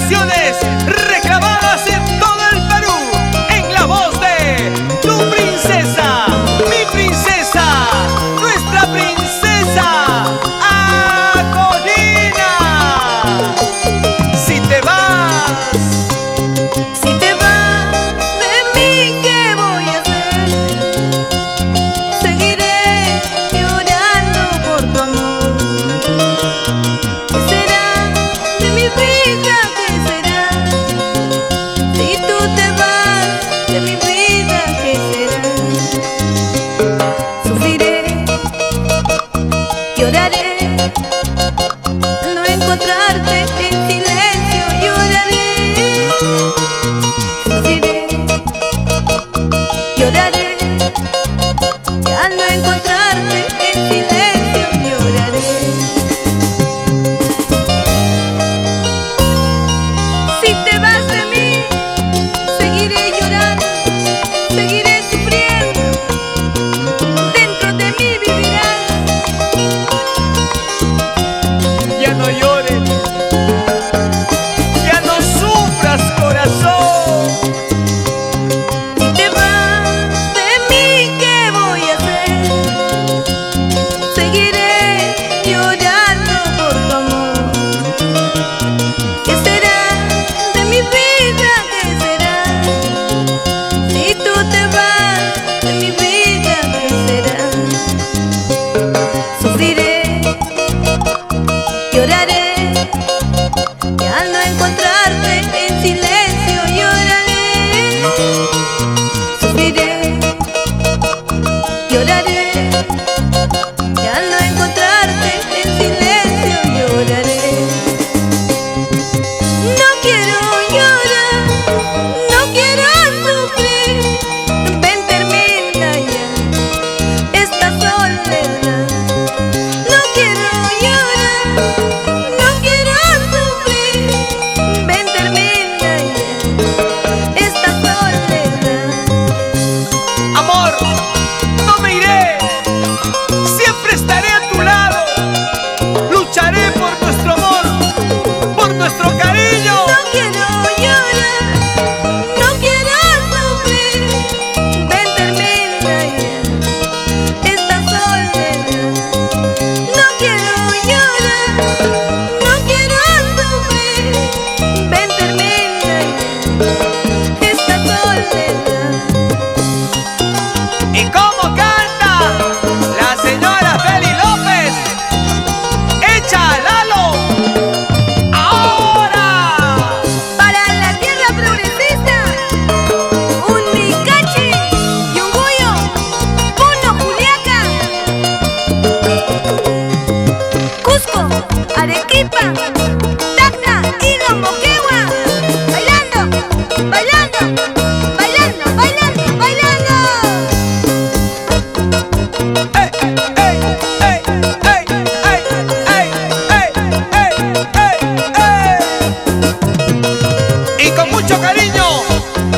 canciones reclamadas en todo el Perú, en la voz de tu princesa, mi princesa, nuestra princesa Acolina. Si te vas, Si te vas de mí, ¿qué voy a hacer? Seguiré llorando por tu amor. ¿Qué será de mi vida? ¿Qué será? Si tú te vas de mi vida, ¿qué será? Sufriré, lloraré, al no encontrarte en silencio lloraré. Sufriré, lloraré, y al no encontrarte en silencio lloraré. Si te vas de mí, seguiré llorando, seguiré sufriendo, dentro de mí vivirás. ya no llores, ya no sufras, corazón. Si te vas de mí, ¿qué voy a hacer? Seguiré llorando por tu amor. ¿Qué será de mi vida? ¿Qué será? Si tú te vas de mi vida, ¿qué será? Sufriré, lloraré, y al no encontrarte en silencio lloraré. Sufriré, lloraré, y al no encontrarte en silencio lloraré. No quiero llorar, no quiero sufrir. Ven, termina ya esta soledad. No quiero llorar, no quiero sufrir. Ven, termina ya esta soledad. Amor, no me iré, siempre estaré a tu lado. Lucharé por nuestro amor, por nuestro cariño. No quiero llorar, no quiero sufrir. Ven, termina ya esta soledad. No quiero llorar, no quiero sufrir. Ven, termina ya esta soledad. ¿Y cómo canta la señora Feli López? ¡Echa Lalo! ¡Ahora! Para la tierra progresista, un Micachi y un Goyo, Puno, Juliaca, Cusco, Arequipa, Tacna y Moquegua. Bailando, bailando, bailando, bailando, bailando. ¡Ey, ey, ey, ey, ey, ey, ey, ey, ey! Y con mucho cariño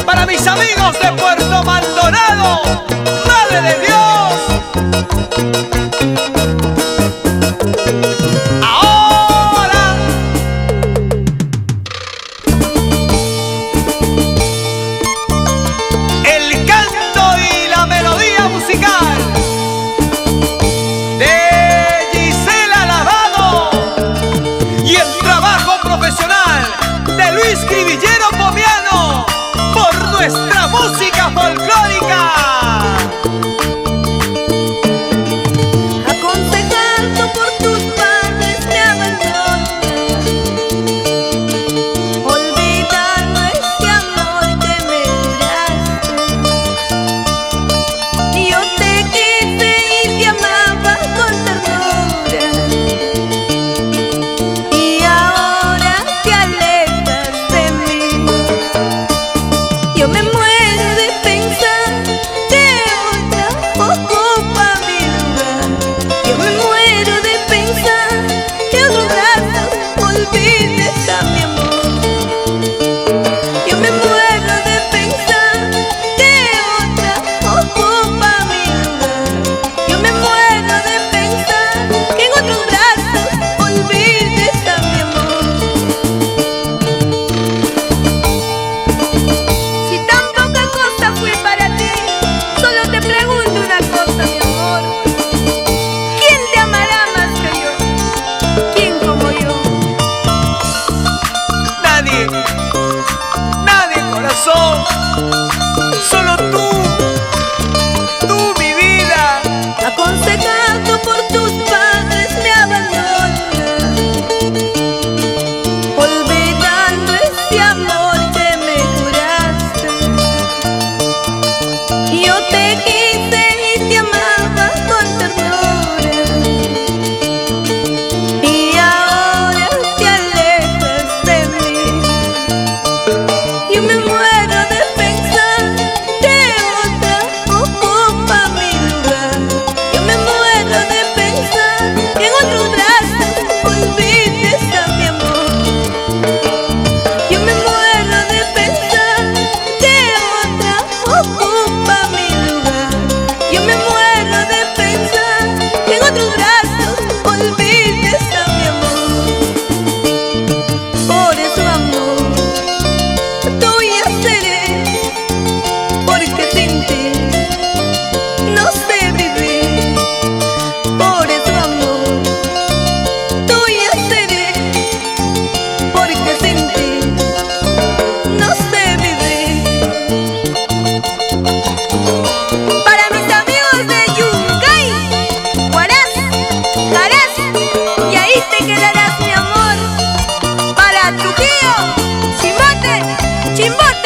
para mis amigos de Puerto Maldonado, Madre de Dios. Ahora otros brazos olvides a mi amor. Yo me muero de pensar que otra ocupa mi lugar. Yo me muero de pensar que en otros brazos olvides a mi amor. Por eso, amor, tuya seré, porque sin ti no sé vivir. Por eso, amor, tuya seré, porque sin ti no sé vivir. Para mis amigos de Yungay, Huaraz, Caraz, y ahí te quedarás, mi amor. Para Trujillo, Chimbote, Chimbote.